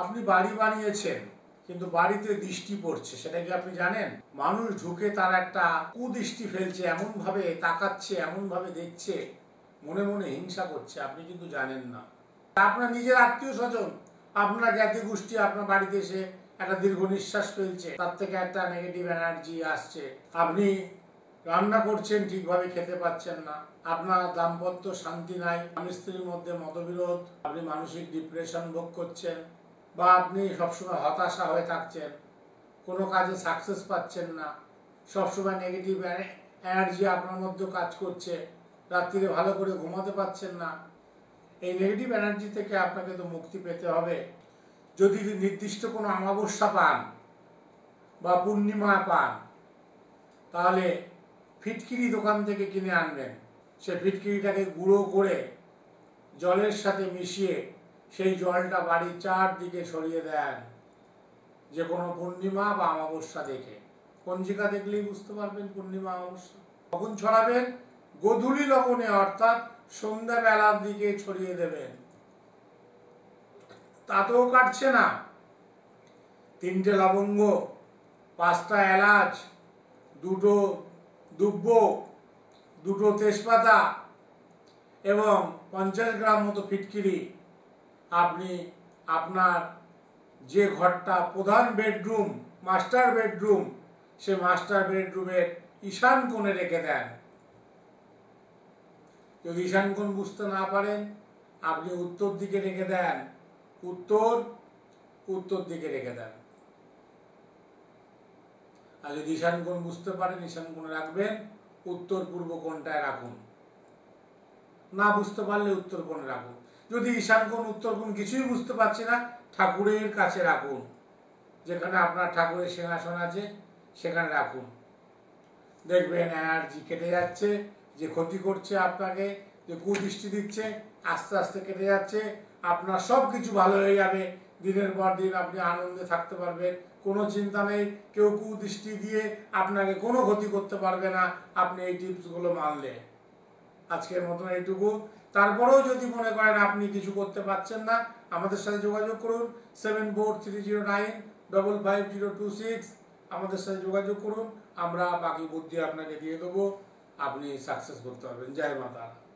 আপনি বাড়ি বানিয়েছেন কিন্তু বাড়িতে দৃষ্টি পড়ছে, সেটা কি আপনি জানেন? মানুষ ঢুকে তার একটা কুদৃষ্টি ফেলছে, এমন ভাবে তাকাচ্ছে, এমন ভাবে দেখছে, মনে মনে হিংসা করছে, আপনি কিন্তু জানেন না। আপনার নিজের আত্মীয় স্বজন, আপনার জ্ঞাতি গোষ্ঠী আপনার বাড়িতে এসে একটা দীর্ঘ নিঃশ্বাস ফেলছে, তার থেকে একটা নেগেটিভ এনার্জি আসছে। আপনি রান্না করছেন, ঠিকভাবে খেতে পাচ্ছেন না, আপনার দাম্পত্য শান্তি নাই, স্বামী স্ত্রীর মধ্যে মতবিরোধ, আপনি মানসিক ডিপ্রেশন ভোগ করছেন, বা আপনি সবসময় হতাশা হয়ে থাকছেন, কোনো কাজে সাকসেস পাচ্ছেন না, সবসময় নেগেটিভ এনার্জি আপনার মধ্যে কাজ করছে, রাত্রিরে ভালো করে ঘুমাতে পারছেন না। এই নেগেটিভ এনার্জি থেকে আপনাকে তো মুক্তি পেতে হবে। যদি নির্দিষ্ট কোনো অমাবস্যা পান বা পূর্ণিমা পান, তাহলে ফিটকিরি দোকান থেকে কিনে আনবেন। সে ফিটকিরিটাকে গুঁড়ো করে জলের সাথে মিশিয়ে সেই জলটা বাড়ির চারদিকে ছড়িয়ে দেন, যে কোনো পূর্ণিমা বা অমাবস্যা দেখে। পঞ্জিকা দেখলেই বুঝতে পারবেন পূর্ণিমা অমাবস্যা। কখন ছড়াবেন? গোধূলি লগ্নে, অর্থাৎ সন্ধ্যাবেলার দিকে ছড়িয়ে দেবেন। তাতেও কাটছে না, 3টে লবঙ্গ, 5টা এলাচ, 2টো দুব্ব, 2টো তেজপাতা এবং 50 গ্রাম মতো ফিটকিরি আপনি আপনার যে ঘরটা প্রধান বেডরুম, মাস্টার বেডরুম, সে মাস্টার বেডরুমের ঈশান কোণে রেখে দেন। যদি ঈশান কোণ বুঝতে না পারেন, আপনি উত্তর দিকে রেখে দেন, উত্তর দিকে রেখে দেন। আর যদি ঈশান কোণ বুঝতে পারেন, ঈশান কোণে রাখবেন, উত্তর পূর্ব কোণটায় রাখুন। না বুঝতে পারলে উত্তর কোণে রাখুন। যদি ঈশান কোণ উত্তর কোণ কিছুই বুঝতে পারছি না, ঠাকুরের কাছে রাখুন, যেখানে আপনার ঠাকুরের সিংহাসন আছে সেখানে রাখুন। দেখবেন এনার্জি কেটে যাচ্ছে, যে ক্ষতি করছে আপনাকে, যে কুদৃষ্টি দিচ্ছে, আস্তে আস্তে কেটে যাচ্ছে। আপনার সব কিছু ভালো হয়ে যাবে, দিনের পর দিন আপনি আনন্দে থাকতে পারবেন, কোনো চিন্তা নেই। কেউ কুদৃষ্টি দিয়ে আপনাকে কোনো ক্ষতি করতে পারবে না, আপনি এই টিপসগুলো মানলে। আজকের মতন এইটুকু। তারপরেও যদি মনে করেন আপনি কিছু করতে পারছেন না, আমাদের সাথে যোগাযোগ করুন। 7430955026 আমাদের সাথে যোগাযোগ করুন। আমরা বাকি বুদ্ধি আপনাকে দিয়ে দেবো, আপনি সাকসেস করতে পারবেন। জয় মাতা।